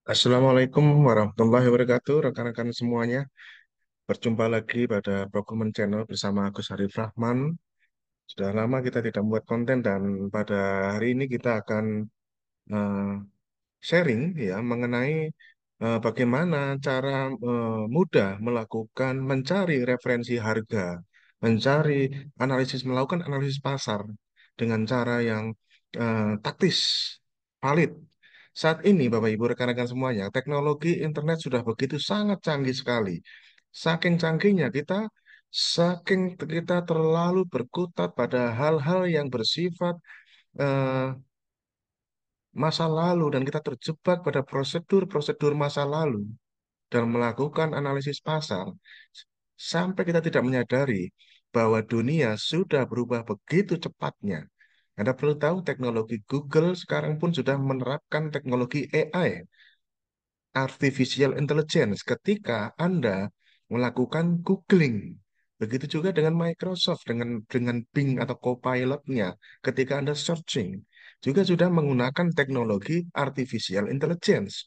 Assalamualaikum warahmatullahi wabarakatuh, rekan-rekan semuanya. Berjumpa lagi pada Procurement Channel bersama Agus Harif Rahman. Sudah lama kita tidak membuat konten dan pada hari ini kita akan eh, sharing ya mengenai bagaimana cara mudah mencari referensi harga, melakukan analisis pasar dengan cara yang taktis, valid. Saat ini, Bapak Ibu, rekan-rekan semuanya, teknologi internet sudah begitu sangat canggih sekali. Saking canggihnya saking kita terlalu berkutat pada hal-hal yang bersifat eh, masa lalu dan kita terjebak pada prosedur-prosedur masa lalu dalam melakukan analisis pasar sampai kita tidak menyadari bahwa dunia sudah berubah begitu cepatnya. Anda perlu tahu teknologi Google sekarang pun sudah menerapkan teknologi AI, Artificial Intelligence, ketika Anda melakukan googling. Begitu juga dengan Microsoft, dengan Bing atau Copilot-nya, ketika Anda searching, juga sudah menggunakan teknologi Artificial Intelligence.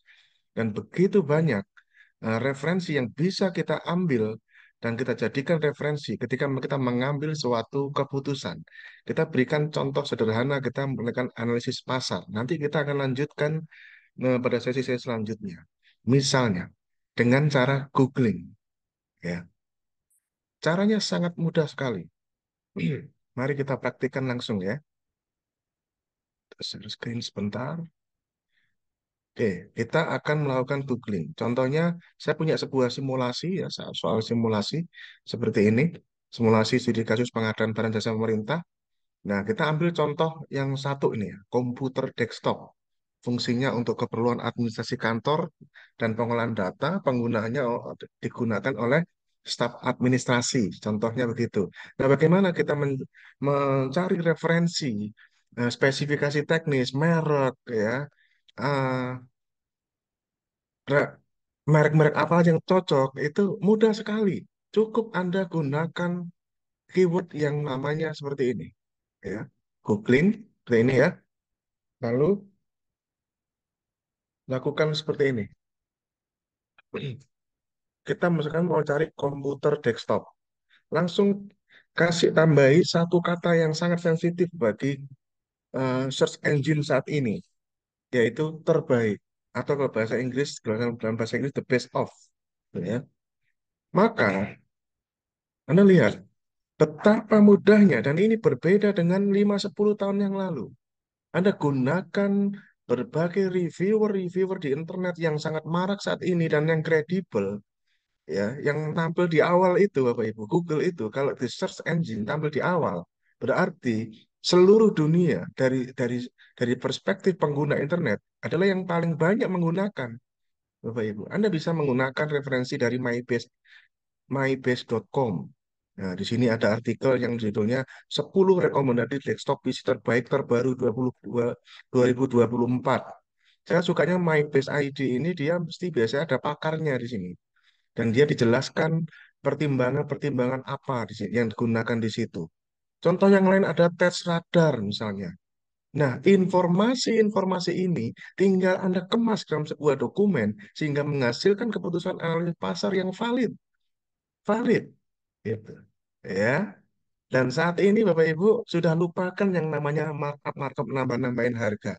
Dan begitu banyak referensi yang bisa kita ambil dan kita jadikan referensi ketika kita mengambil suatu keputusan. Kita berikan contoh sederhana, kita melakukan analisis pasar. Nanti kita akan lanjutkan pada sesi-sesi selanjutnya. Misalnya, dengan cara googling, ya. Caranya sangat mudah sekali. Mari kita praktikkan langsung ya. Share screen sebentar. Oke, kita akan melakukan googling. Contohnya, saya punya sebuah simulasi ya, soal simulasi seperti ini. Simulasi studi kasus pengadaan barang jasa pemerintah. Nah, kita ambil contoh yang satu ini ya, komputer desktop. Fungsinya untuk keperluan administrasi kantor dan pengolahan data, penggunaannya digunakan oleh staf administrasi. Contohnya begitu. Nah, bagaimana kita mencari referensi, spesifikasi teknis, merek, ya, eh, re- merek-merek apa aja yang cocok, itu mudah sekali. Cukup Anda gunakan keyword yang namanya seperti ini. Ya, googling, seperti ini ya. Lalu lakukan seperti ini. Kita misalkan mau cari komputer desktop. Langsung kasih tambahi satu kata yang sangat sensitif bagi search engine saat ini, yaitu terbaik. Atau kalau bahasa Inggris, dalam bahasa Inggris, the best of. Ya. Maka, Anda lihat, betapa mudahnya, dan ini berbeda dengan 5-10 tahun yang lalu. Anda gunakan berbagai reviewer-reviewer di internet yang sangat marak saat ini dan yang kredibel, ya, yang tampil di awal itu, Bapak Ibu, Google itu, kalau di search engine tampil di awal, berarti seluruh dunia dari perspektif pengguna internet adalah yang paling banyak menggunakan, Bapak Ibu. Anda bisa menggunakan referensi dari mybase.com. Nah, di sini ada artikel yang judulnya 10 rekomendasi desktop PC terbaik terbaru 2024. Saya sukanya MyBase ID ini, dia mesti biasanya ada pakarnya di sini. Dan dia dijelaskan pertimbangan-pertimbangan apa di sini, yang digunakan di situ. Contoh yang lain ada tes radar misalnya. Nah, informasi-informasi ini tinggal Anda kemas dalam sebuah dokumen sehingga menghasilkan keputusan analisis pasar yang valid. Valid. Gitu. Ya. Dan saat ini Bapak Ibu sudah lupakan yang namanya markup-markup nambah-nambahin harga.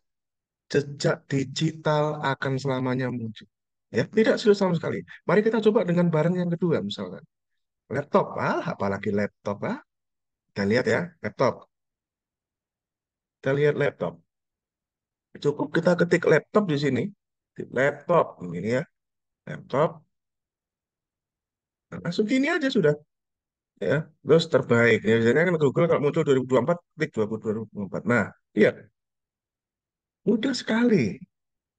Jejak digital akan selamanya muncul. Ya, tidak sulit sama sekali. Mari kita coba dengan barang yang kedua misalkan. Laptop, apalagi laptop, Kita lihat ya, laptop. Kita lihat laptop. Cukup kita ketik laptop di sini. Laptop, ini ya, laptop. Nah, langsung gini aja sudah. Ya, terus terbaik. Ya, biasanya kan Google kalau muncul 2024, klik 2024. Nah, iya, mudah sekali.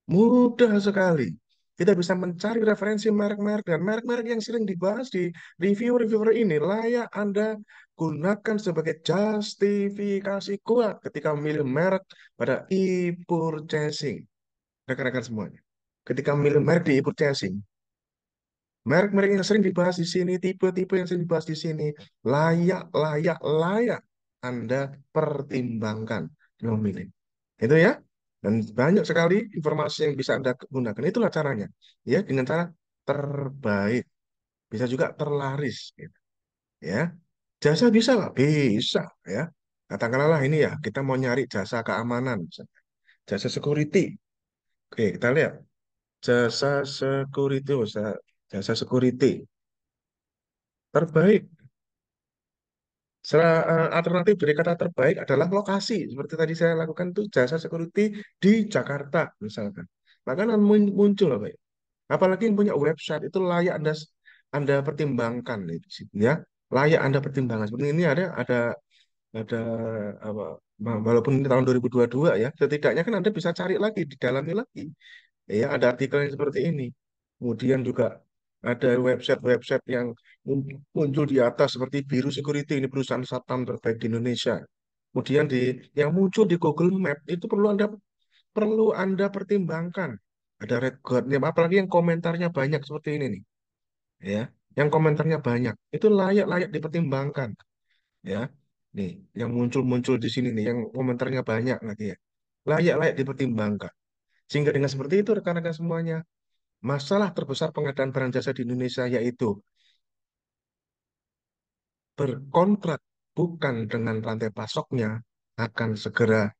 Mudah sekali. Kita bisa mencari referensi merek-merek dan merek-merek yang sering dibahas di reviewer-reviewer ini layak Anda gunakan sebagai justifikasi kuat ketika memilih merek pada e-purchasing. Rekan-rekan semuanya. Ketika memilih merek di e-purchasing, merek-merek yang sering dibahas di sini, tipe-tipe yang sering dibahas di sini, layak Anda pertimbangkan dalam memilih. Itu ya. Dan banyak sekali informasi yang bisa Anda gunakan. Itulah caranya. Ya, dengan cara terbaik. Bisa juga terlaris. Gitu. Ya, jasa bisa nggak? Bisa. Ya, katakanlah lah ini ya, kita mau nyari jasa keamanan. Misalnya. Jasa security. Oke, kita lihat. Jasa security. Jasa security. Terbaik. Alternatif dari kata terbaik adalah lokasi. Seperti tadi saya lakukan itu jasa security di Jakarta misalkan. Maka akan muncul apa ya? Apalagi yang punya website itu layak Anda pertimbangkan itu sih, ya. Layak Anda pertimbangkan. Seperti ini ada apa walaupun ini tahun 2022 ya, setidaknya kan Anda bisa cari lagi di dalamnya lagi. Ya, ada artikel yang seperti ini. Kemudian juga ada website-website yang muncul di atas seperti Biru Security, ini perusahaan satpam terbaik di Indonesia. Kemudian yang muncul di Google Map itu perlu Anda pertimbangkan. Ada red guardnya, apalagi yang komentarnya banyak seperti ini nih, ya. Yang komentarnya banyak itu layak-layak dipertimbangkan, ya. Nih, yang muncul-muncul di sini nih, yang komentarnya banyak lagi ya. Layak-layak dipertimbangkan. Sehingga dengan seperti itu rekan-rekan semuanya, masalah terbesar pengadaan barang jasa di Indonesia yaitu berkontrak bukan dengan rantai pasoknya akan segera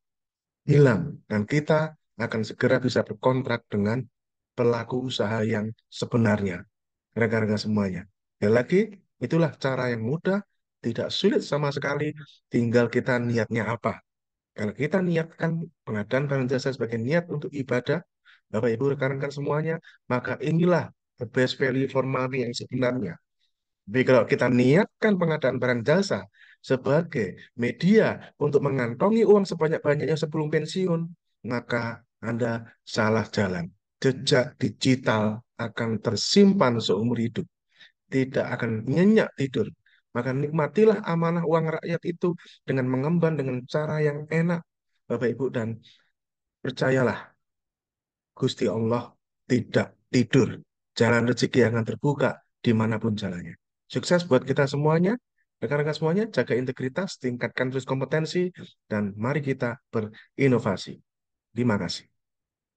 hilang dan kita akan segera bisa berkontrak dengan pelaku usaha yang sebenarnya. Rekan-rekan semuanya. Ya lagi, itulah cara yang mudah, tidak sulit sama sekali, tinggal kita niatnya apa. Kalau kita niatkan pengadaan barang jasa sebagai niat untuk ibadah, Bapak Ibu rekan-rekan semuanya, maka inilah the best value for money yang sebenarnya. Tapi kalau kita niatkan pengadaan barang jasa sebagai media untuk mengantongi uang sebanyak-banyaknya sebelum pensiun, maka Anda salah jalan. Jejak digital akan tersimpan seumur hidup, tidak akan nyenyak tidur. Maka nikmatilah amanah uang rakyat itu dengan mengemban dengan cara yang enak, Bapak Ibu, dan percayalah, Gusti Allah tidak tidur. Jalan rezeki akan terbuka dimanapun jalannya. Sukses buat kita semuanya. Rekan-rekan semuanya, jaga integritas, tingkatkan terus kompetensi, dan mari kita berinovasi. Terima kasih.